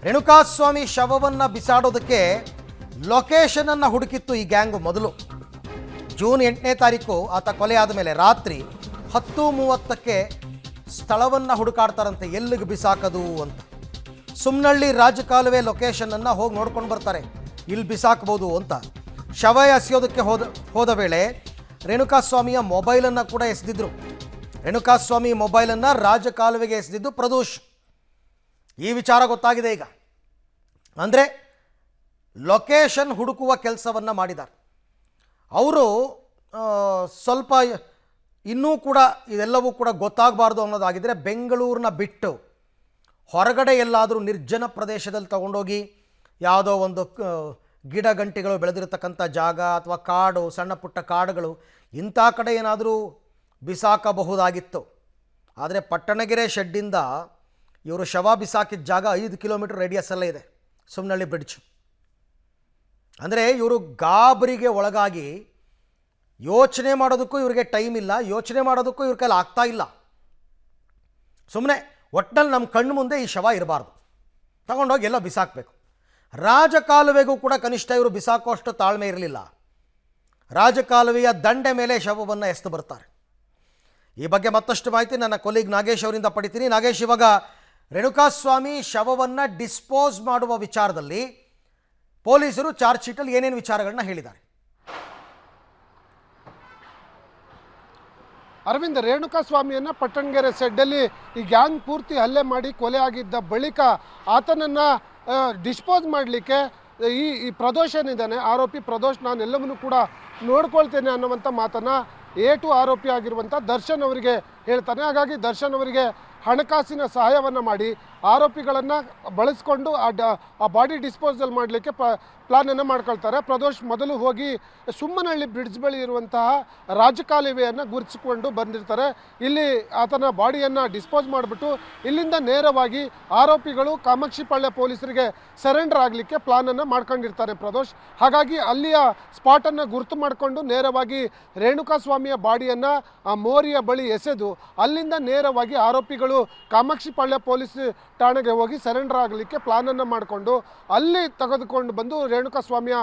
ರೇಣುಕಾಸ್ವಾಮಿ ಶವವನ್ನು ಬಿಸಾಡೋದಕ್ಕೆ ಲೊಕೇಶನನ್ನು ಹುಡುಕಿತ್ತು ಈ ಗ್ಯಾಂಗು. ಮೊದಲು ಜೂನ್ 8ನೇ ತಾರೀಕು ಆತ ಕೊಲೆ ಆದ ಮೇಲೆ ರಾತ್ರಿ 10:30ಕ್ಕೆ ಸ್ಥಳವನ್ನು ಹುಡುಕಾಡ್ತಾರಂತೆ, ಎಲ್ಲಿಗೆ ಬಿಸಾಕೋದು ಅಂತ. ಸುಮ್ನಹಳ್ಳಿ ರಾಜಕಾಲುವೆ ಲೊಕೇಶನನ್ನು ಹೋಗಿ ನೋಡ್ಕೊಂಡು ಬರ್ತಾರೆ, ಇಲ್ಲಿ ಬಿಸಾಕ್ಬೋದು ಅಂತ. ಶವ ಎಸೆಯೋದಕ್ಕೆ ಹೋದ ವೇಳೆ ರೇಣುಕಾಸ್ವಾಮಿಯ ಮೊಬೈಲನ್ನು ಕೂಡ ಎಸೆದಿದ್ರು. ರೇಣುಕಾಸ್ವಾಮಿ ಮೊಬೈಲನ್ನು ರಾಜಕಾಲುವೆಗೆ ಎಸೆದಿದ್ದು ಪ್ರದೋಷ್. ಈ ವಿಚಾರ ಗೊತ್ತಾಗಿದೆ ಈಗ. ಅಂದರೆ ಲೊಕೇಶನ್ ಹುಡುಕುವ ಕೆಲಸವನ್ನು ಮಾಡಿದ್ದಾರೆ ಅವರು. ಸ್ವಲ್ಪ ಇನ್ನೂ ಕೂಡ ಇದೆಲ್ಲವೂ ಕೂಡ ಗೊತ್ತಾಗಬಾರ್ದು ಅನ್ನೋದಾಗಿದ್ದರೆ ಬೆಂಗಳೂರನ್ನ ಬಿಟ್ಟು ಹೊರಗಡೆ ಎಲ್ಲಾದರೂ ನಿರ್ಜನ ಪ್ರದೇಶದಲ್ಲಿ ತಗೊಂಡೋಗಿ ಯಾವುದೋ ಒಂದು ಗಿಡ ಗಂಟಿಗಳು ಬೆಳೆದಿರತಕ್ಕಂಥ ಜಾಗ ಅಥವಾ ಕಾಡು, ಸಣ್ಣ ಪುಟ್ಟ ಕಾಡುಗಳು, ಇಂಥ ಕಡೆ ಏನಾದರೂ ಬಿಸಾಕಬಹುದಾಗಿತ್ತು. ಆದರೆ ಪಟ್ಟಣಗೆರೆ ಶೆಡ್ಡಿಂದ ಇವರು ಶವ ಬಿಸಾಕಿದ ಜಾಗ 5 ಕಿಲೋಮೀಟರ್ ರೇಡಿಯಸ್ಸಲ್ಲೇ ಇದೆ, ಸುಮ್ನಹಳ್ಳಿ ಬ್ರಿಡ್ಜ್. ಅಂದರೆ ಇವರು ಗಾಬರಿಗೆ ಒಳಗಾಗಿ ಯೋಚನೆ ಮಾಡೋದಕ್ಕೂ ಇವರಿಗೆ ಟೈಮ್ ಇಲ್ಲ, ಯೋಚನೆ ಮಾಡೋದಕ್ಕೂ ಇವ್ರ ಕೈಲಿ ಆಗ್ತಾ ಇಲ್ಲ. ಸುಮ್ಮನೆ ಒಟ್ಟಿನಲ್ಲಿ ನಮ್ಮ ಕಣ್ಣು ಮುಂದೆ ಈ ಶವ ಇರಬಾರ್ದು, ತಗೊಂಡೋಗಿ ಎಲ್ಲ ಬಿಸಾಕಬೇಕು. ರಾಜಕಾಲುವೆಗೂ ಕೂಡ ಕನಿಷ್ಠ ಇವರು ಬಿಸಾಕುವಷ್ಟು ತಾಳ್ಮೆ ಇರಲಿಲ್ಲ. ರಾಜಕಾಲುವೆಯ ದಂಡೆ ಮೇಲೆ ಶವವನ್ನು ಎಸೆದು ಬರ್ತಾರೆ. ಈ ಬಗ್ಗೆ ಮತ್ತಷ್ಟು ಮಾಹಿತಿ ನನ್ನ ಕೊಲೀಗ್ ನಾಗೇಶ್ ಅವರಿಂದ ಪಡಿತೀನಿ. ನಾಗೇಶ್, ಇವಾಗ ರೇಣುಕಾಸ್ವಾಮಿ ಶವವನ್ನು ಡಿಸ್ಪೋಸ್ ಮಾಡುವ ವಿಚಾರದಲ್ಲಿ ಪೊಲೀಸರು ಚಾರ್ಜ್ ಶೀಟಲ್ಲಿ ಏನೇನು ವಿಚಾರಗಳನ್ನ ಹೇಳಿದ್ದಾರೆ? ಅರವಿಂದ್, ರೇಣುಕಾಸ್ವಾಮಿಯನ್ನು ಪಟ್ಟಣಗೆರೆ ಸೆಡ್ಡಲ್ಲಿ ಈ ಗ್ಯಾಂಗ್ ಪೂರ್ತಿ ಹಲ್ಲೆ ಮಾಡಿ ಕೊಲೆ ಆಗಿದ್ದ ಬಳಿಕ ಆತನನ್ನು ಡಿಸ್ಪೋಸ್ ಮಾಡಲಿಕ್ಕೆ ಈ ಪ್ರದೋಷ್ ಏನಿದ್ದಾನೆ, ಆರೋಪಿ ಪ್ರದೋಷ್, ನಾನು ಎಲ್ಲವನ್ನೂ ಕೂಡ ನೋಡ್ಕೊಳ್ತೇನೆ ಅನ್ನುವಂಥ ಮಾತನ್ನು ಏಟು ಆರೋಪಿ ಆಗಿರುವಂಥ ದರ್ಶನ್ ಅವರಿಗೆ ಹೇಳ್ತಾನೆ. ಹಾಗಾಗಿ ದರ್ಶನ್ ಅವರಿಗೆ ಹಣಕಾಸಿನ ಸಹಾಯವನ್ನು ಮಾಡಿ ಆರೋಪಿಗಳನ್ನು ಬಳಸ್ಕೊಂಡು ಆ ಬಾಡಿ ಡಿಸ್ಪೋಸಲ್ ಮಾಡಲಿಕ್ಕೆ ಪ್ಲಾನನ್ನು ಮಾಡ್ಕೊಳ್ತಾರೆ. ಪ್ರದೋಷ್ ಮೊದಲು ಹೋಗಿ ಸುಮ್ಮನಹಳ್ಳಿ ಬ್ರಿಡ್ಜ್ ಬಳಿ ಇರುವಂತಹ ರಾಜಕಾಲುವೆಯನ್ನು ಗುರುತಿಸಿಕೊಂಡು ಬಂದಿರ್ತಾರೆ. ಇಲ್ಲಿ ಆತನ ಬಾಡಿಯನ್ನು ಡಿಸ್ಪೋಸ್ ಮಾಡಿಬಿಟ್ಟು ಇಲ್ಲಿಂದ ನೇರವಾಗಿ ಆರೋಪಿಗಳು ಕಾಮಾಕ್ಷಿಪಾಳ್ಯ ಪೊಲೀಸರಿಗೆ ಸರೆಂಡರ್ ಆಗಲಿಕ್ಕೆ ಪ್ಲಾನನ್ನು ಮಾಡ್ಕೊಂಡಿರ್ತಾರೆ ಪ್ರದೋಷ್. ಹಾಗಾಗಿ ಅಲ್ಲಿಯ ಸ್ಪಾಟನ್ನು ಗುರುತು ಮಾಡಿಕೊಂಡು ನೇರವಾಗಿ ರೇಣುಕಾಸ್ವಾಮಿಯ ಬಾಡಿಯನ್ನು ಆ ಮೋರಿಯ ಬಳಿ ಎಸೆದು ಅಲ್ಲಿಂದ ನೇರವಾಗಿ ಆರೋಪಿಗಳು ಕಾಮಾಕ್ಷಿಪಾಳ್ಯ ಪೊಲೀಸ್ ಠಾಣೆಗೆ ಹೋಗಿ ಸರೆಂಡರ್ ಆಗಲಿಕ್ಕೆ ಪ್ಲಾನನ್ನು ಮಾಡಿಕೊಂಡು ಅಲ್ಲಿ ತೆಗೆದುಕೊಂಡು ಬಂದು ರೇಣುಕಾಸ್ವಾಮಿಯ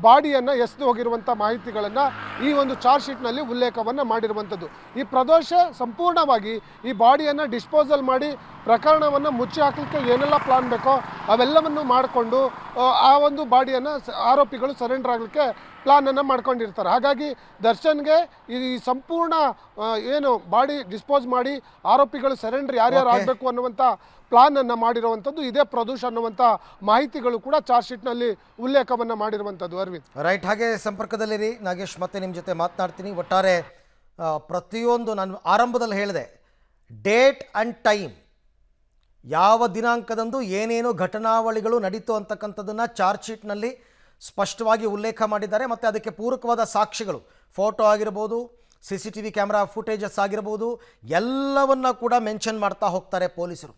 ಬಾಡಿಯನ್ನು ಎಸೆದು ಹೋಗಿರುವಂಥ ಮಾಹಿತಿಗಳನ್ನು ಈ ಒಂದು ಚಾರ್ಜ್ ಶೀಟ್ನಲ್ಲಿ ಉಲ್ಲೇಖವನ್ನು ಮಾಡಿರುವಂಥದ್ದು. ಈ ಪ್ರದೋಷ ಸಂಪೂರ್ಣವಾಗಿ ಈ ಬಾಡಿಯನ್ನು ಡಿಸ್ಪೋಸಲ್ ಮಾಡಿ ಪ್ರಕರಣವನ್ನು ಮುಚ್ಚಿ ಹಾಕಲಿಕ್ಕೆ ಏನೆಲ್ಲ ಪ್ಲಾನ್ ಬೇಕೋ ಅವೆಲ್ಲವನ್ನು ಮಾಡಿಕೊಂಡು ಆ ಒಂದು ಬಾಡಿಯನ್ನು ಆರೋಪಿಗಳು ಸರೆಂಡರ್ ಆಗಲಿಕ್ಕೆ ಪ್ಲಾನನ್ನು ಮಾಡ್ಕೊಂಡಿರ್ತಾರೆ. ಹಾಗಾಗಿ ದರ್ಶನ್ಗೆ ಈ ಸಂಪೂರ್ಣ ಏನು ಬಾಡಿ ಡಿಸ್ಪೋಸ್ ಮಾಡಿ ಆರೋಪಿಗಳು ಸರೆಂಡರ್ ಯಾರ್ಯಾರು ಆಗಬೇಕು ಅನ್ನುವಂಥ ಪ್ಲಾನನ್ನು ಮಾಡಿರುವಂಥದ್ದು ಇದೇ ಪ್ರದೋಷ್ ಅನ್ನುವಂಥ ಮಾಹಿತಿಗಳು ಕೂಡ ಚಾರ್ಜ್ ಶೀಟ್ನಲ್ಲಿ ಉಲ್ಲೇಖವನ್ನು ಮಾಡಿರುವಂಥದ್ದು. ಅರವಿಂದ್, ರೈಟ್, ಹಾಗೆ ಸಂಪರ್ಕದಲ್ಲಿರಿ ನಾಗೇಶ್, ಮತ್ತೆ ನಿಮ್ಮ ಜೊತೆ ಮಾತನಾಡ್ತೀನಿ. ಒಟ್ಟಾರೆ ಪ್ರತಿಯೊಂದು ನಾನು ಆರಂಭದಲ್ಲಿ ಹೇಳಿದೆ, ಡೇಟ್ ಆ್ಯಂಡ್ ಟೈಮ್, ಯಾವ ದಿನಾಂಕದಂದು ಏನೇನು ಘಟನಾವಳಿಗಳು ನಡೀತು ಅಂತಕ್ಕಂಥದ್ದನ್ನು ಚಾರ್ಜ್ ಶೀಟ್ನಲ್ಲಿ ಸ್ಪಷ್ಟವಾಗಿ ಉಲ್ಲೇಖ ಮಾಡಿದ್ದಾರೆ. ಮತ್ತು ಅದಕ್ಕೆ ಪೂರಕವಾದ ಸಾಕ್ಷಿಗಳು, ಫೋಟೋ ಆಗಿರ್ಬೋದು, CCTV ಕ್ಯಾಮ್ರಾ ಫುಟೇಜಸ್ ಆಗಿರ್ಬೋದು, ಎಲ್ಲವನ್ನ ಕೂಡ ಮೆನ್ಷನ್ ಮಾಡ್ತಾ ಹೋಗ್ತಾರೆ ಪೊಲೀಸರು.